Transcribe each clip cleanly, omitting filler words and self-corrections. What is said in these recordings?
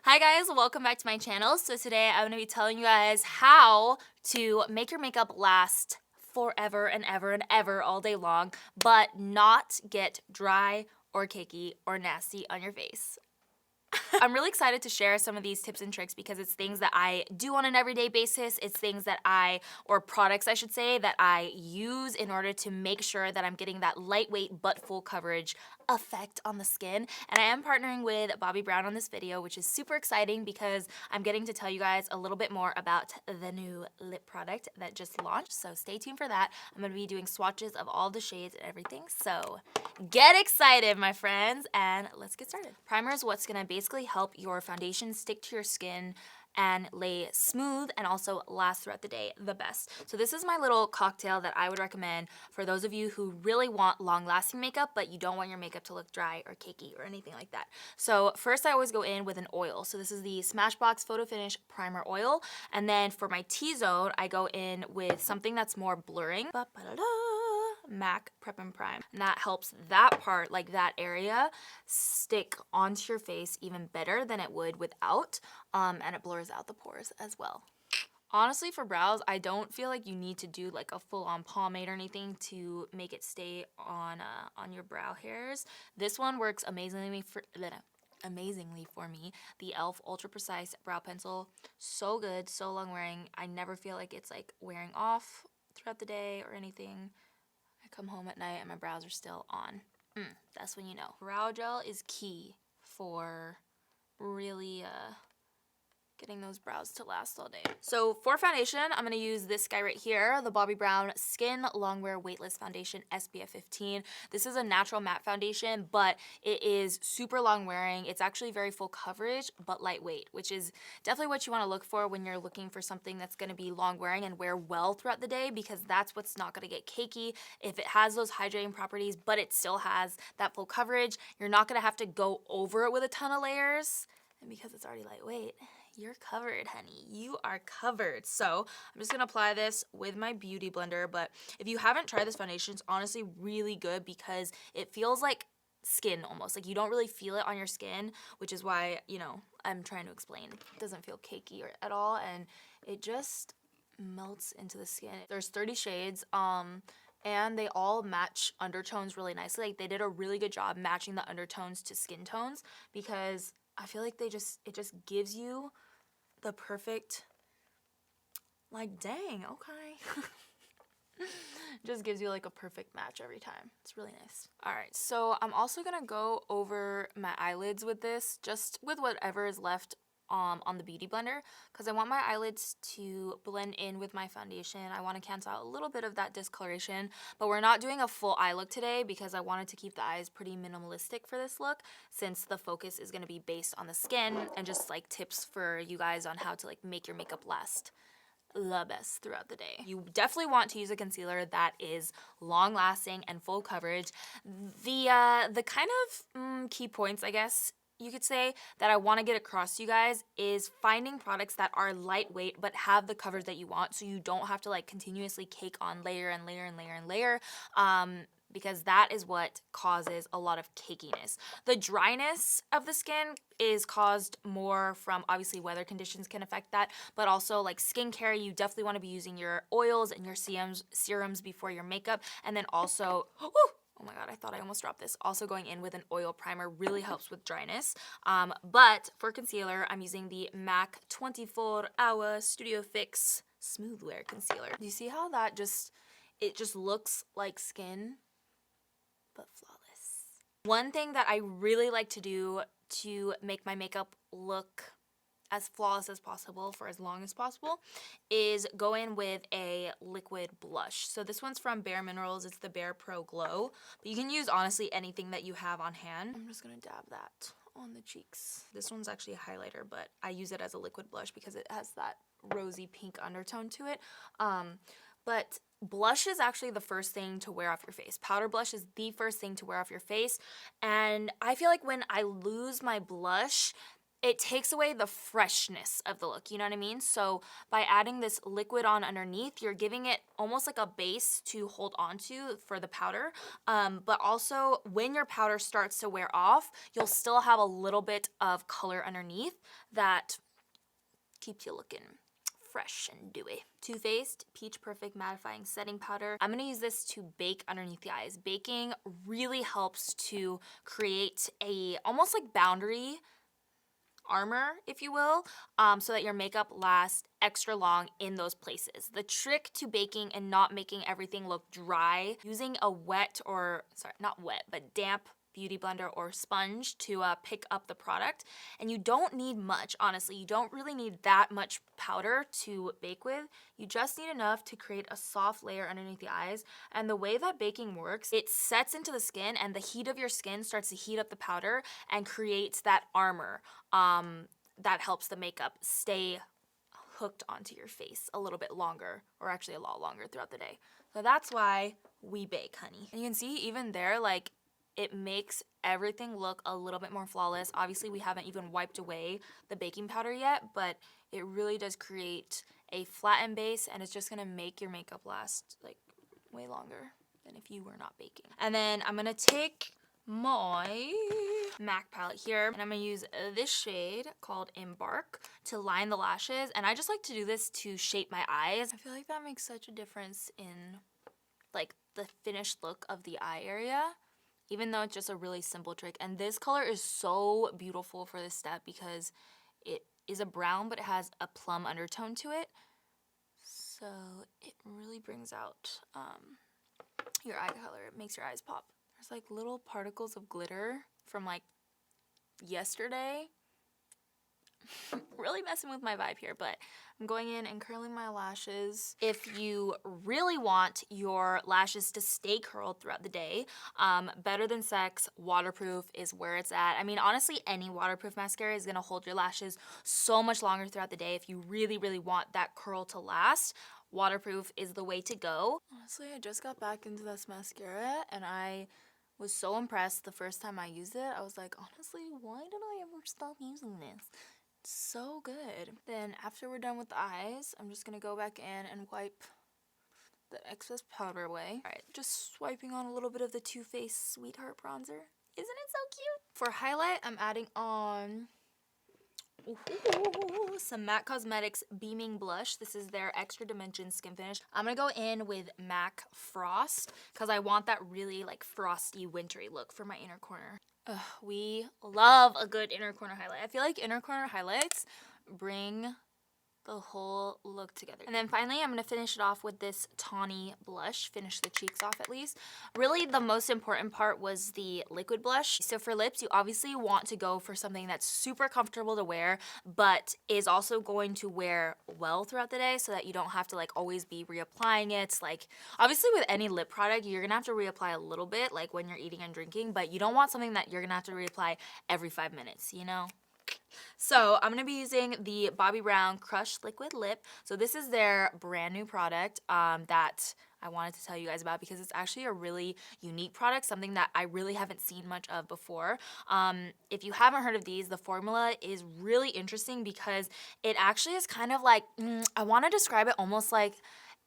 Hi guys, welcome back to my channel. So today I'm going to be telling you guys how to make your makeup last forever and ever and ever all day long, but not get dry or cakey or nasty on your face. I'm really excited to share some of these tips and tricks because it's things that I do on an everyday basis. It's things that or products I should say, that I use in order to make sure that I'm getting that lightweight but full coverage effect on the skin. And I am partnering with Bobbi Brown on this video, which is super exciting because I'm getting to tell you guys a little bit more about the new lip product that just launched. So stay tuned for that. I'm going to be doing swatches of all the shades and everything. So get excited, my friends, and let's get started. Primer is what's going to basically help your foundation stick to your skin and lay smooth and also last throughout the day the best. So this is my little cocktail that I would recommend for those of you who really want long-lasting makeup, but you don't want your makeup to look dry or cakey or anything like that. So first I always go in with an oil. So this is the Smashbox Photo Finish Primer Oil. And then for my T-zone, I go in with something that's more blurring. MAC Prep and Prime. And that helps that part, like that area, stick onto your face even better than it would without, and it blurs out the pores as well. Honestly, for brows, I don't feel like you need to do like a full-on pomade or anything to make it stay on your brow hairs. This one works amazingly for me. The e.l.f. Ultra Precise Brow Pencil, so good, so long wearing. I never feel like it's like wearing off throughout the day or anything. I come home at night and my brows are still on. That's when you know. Brow gel is key for really getting those brows to last all day. So for foundation, I'm going to use this guy right here, the Bobbi Brown Skin Longwear Weightless Foundation SPF 15. This is a natural matte foundation, but it is super long wearing. It's actually very full coverage, but lightweight, which is definitely what you want to look for when you're looking for something that's going to be long wearing and wear well throughout the day, because that's what's not going to get cakey. If it has those hydrating properties, but it still has that full coverage, you're not going to have to go over it with a ton of layers. And because it's already lightweight, you're covered, honey. You are covered. So I'm just gonna apply this with my beauty blender. But if you haven't tried this foundation, it's honestly really good because it feels like skin almost. Like you don't really feel it on your skin, which is why, you know, I'm trying to explain. It doesn't feel cakey at all, and it just melts into the skin. There's 30 shades, and they all match undertones really nicely. Like they did a really good job matching the undertones to skin tones, because I feel like it just gives you the perfect, like, dang, okay. Just gives you like a perfect match every time. It's really nice. All right, so I'm also gonna go over my eyelids with this, just with whatever is left on the beauty blender, because I want my eyelids to blend in with my foundation. I want to cancel out a little bit of that discoloration, but we're not doing a full eye look today because I wanted to keep the eyes pretty minimalistic for this look, since the focus is going to be based on the skin and just like tips for you guys on how to like make your makeup last the best throughout the day. You definitely want to use a concealer that is long lasting and full coverage. The kind of key points, I guess you could say, that I want to get across to you guys is finding products that are lightweight but have the coverage that you want, so you don't have to like continuously cake on layer and layer and layer and layer, because that is what causes a lot of cakiness. The dryness of the skin is caused more from, obviously, weather conditions can affect that, but also like skincare, you definitely want to be using your oils and your serums before your makeup, and then also, oh my god, I thought I almost dropped this. Also going in with an oil primer really helps with dryness. But for concealer, I'm using the MAC 24-Hour Studio Fix Smooth Wear Concealer. Do you see how that it just looks like skin, but flawless? One thing that I really like to do to make my makeup look as flawless as possible for as long as possible is go in with a liquid blush. So this one's from Bare Minerals. It's the Bare Pro Glow, but you can use honestly anything that you have on hand. I'm just gonna dab that on the cheeks. This one's actually a highlighter, but I use it as a liquid blush because it has that rosy pink undertone to it. But blush is actually the first thing to wear off your face. Powder blush is the first thing to wear off your face, and I feel like when I lose my blush, it takes away the freshness of the look, you know what I mean? So by adding this liquid on underneath, you're giving it almost like a base to hold on to for the powder. But also when your powder starts to wear off, you'll still have a little bit of color underneath that keeps you looking fresh and dewy. Too Faced Peach Perfect Mattifying Setting Powder. I'm gonna use this to bake underneath the eyes. Baking really helps to create a almost like boundary armor, if you will, so that your makeup lasts extra long in those places. The trick to baking and not making everything look dry, using a wet or, sorry, not wet, but damp beauty blender or sponge to pick up the product. And you don't need much, honestly. You don't really need that much powder to bake with. You just need enough to create a soft layer underneath the eyes. And the way that baking works, it sets into the skin and the heat of your skin starts to heat up the powder and creates that armor that helps the makeup stay hooked onto your face a little bit longer, or actually a lot longer throughout the day. So that's why we bake, honey. And you can see even there, like, it makes everything look a little bit more flawless. Obviously, we haven't even wiped away the baking powder yet, but it really does create a flattened base, and it's just gonna make your makeup last like way longer than if you were not baking. And then I'm gonna take my MAC palette here, and I'm gonna use this shade called Embark to line the lashes. And I just like to do this to shape my eyes. I feel like that makes such a difference in like the finished look of the eye area, even though it's just a really simple trick. And this color is so beautiful for this step because it is a brown, but it has a plum undertone to it. So it really brings out your eye color. It makes your eyes pop. There's like little particles of glitter from like yesterday. Really messing with my vibe here, but I'm going in and curling my lashes. If you really want your lashes to stay curled throughout the day, Better Than Sex Waterproof is where it's at. I mean, honestly, any waterproof mascara is gonna hold your lashes so much longer throughout the day. If you really, really want that curl to last, waterproof is the way to go. Honestly, I just got back into this mascara and I was so impressed the first time I used it. I was like, honestly, why did I ever stop using this? So good. Then after we're done with the eyes, I'm just gonna go back in and wipe the excess powder away. All right, just swiping on a little bit of the Too Faced Sweetheart Bronzer. Isn't it so cute? For highlight, I'm adding on some MAC Cosmetics Beaming Blush. This is their Extra Dimension Skin Finish. I'm gonna go in with MAC Frost because I want that really like frosty, wintry look for my inner corner. We love a good inner corner highlight. I feel like inner corner highlights bring the whole look together. And then finally, I'm gonna finish it off with this tawny blush, finish the cheeks off at least. Really, the most important part was the liquid blush. So for lips, you obviously want to go for something that's super comfortable to wear, but is also going to wear well throughout the day so that you don't have to like always be reapplying it. Like, obviously with any lip product, you're gonna have to reapply a little bit, like when you're eating and drinking, but you don't want something that you're gonna have to reapply every 5 minutes, you know? So I'm going to be using the Bobbi Brown Crushed Liquid Lip. So this is their brand new product that I wanted to tell you guys about because it's actually a really unique product, something that I really haven't seen much of before. If you haven't heard of these, the formula is really interesting because it actually is kind of like, I want to describe it almost like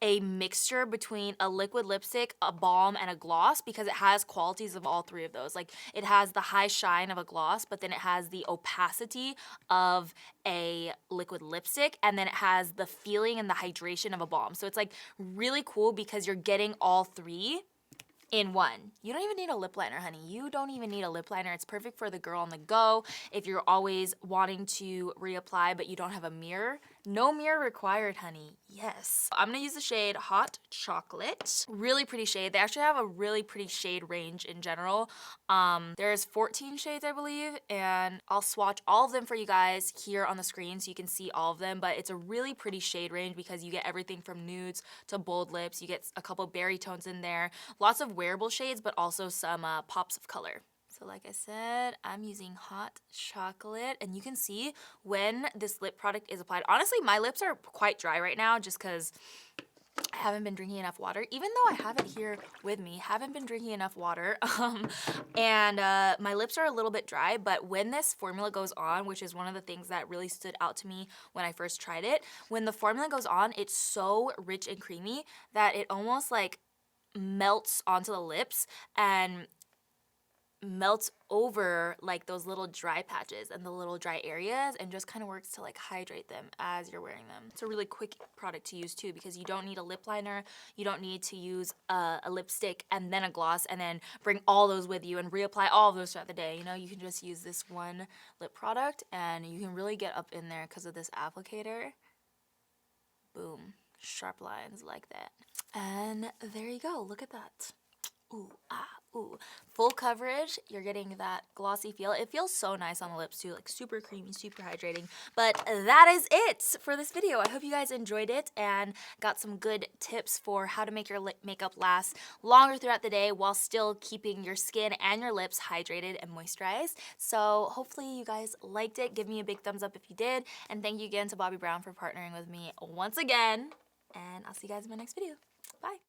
a mixture between a liquid lipstick, a balm, and a gloss because it has qualities of all three of those. Like, it has the high shine of a gloss, but then it has the opacity of a liquid lipstick, and then it has the feeling and the hydration of a balm. So it's like really cool because you're getting all three in one. You don't even need a lip liner, honey. You don't even need a lip liner. It's perfect for the girl on the go. If you're always wanting to reapply but you don't have a mirror, no mirror required, honey. Yes. I'm gonna use the shade Hot Chocolate. Really pretty shade. They actually have a really pretty shade range in general. There's 14 shades, I believe, and I'll swatch all of them for you guys here on the screen so you can see all of them, but it's a really pretty shade range because you get everything from nudes to bold lips. You get a couple berry tones in there. Lots of wearable shades, but also some pops of color. So like I said, I'm using Hot Chocolate, and you can see when this lip product is applied. Honestly, my lips are quite dry right now just because I haven't been drinking enough water, even though I have it here with me. Haven't been drinking enough water, and my lips are a little bit dry, but when this formula goes on, which is one of the things that really stood out to me when I first tried it, when the formula goes on, it's so rich and creamy that it almost like melts onto the lips and melts over like those little dry patches and the little dry areas, and just kind of works to like hydrate them as you're wearing them. It's a really quick product to use too, because you don't need a lip liner, you don't need to use a lipstick and then a gloss and then bring all those with you and reapply all of those throughout the day. You know, you can just use this one lip product and you can really get up in there because of this applicator. Boom, sharp lines like that. And there you go, look at that. Ooh, ah, ooh. Full coverage, you're getting that glossy feel. It feels so nice on the lips too, like super creamy, super hydrating. But that is it for this video. I hope you guys enjoyed it and got some good tips for how to make your makeup last longer throughout the day while still keeping your skin and your lips hydrated and moisturized. So hopefully you guys liked it. Give me a big thumbs up if you did. And thank you again to Bobbi Brown for partnering with me once again. And I'll see you guys in my next video. Bye.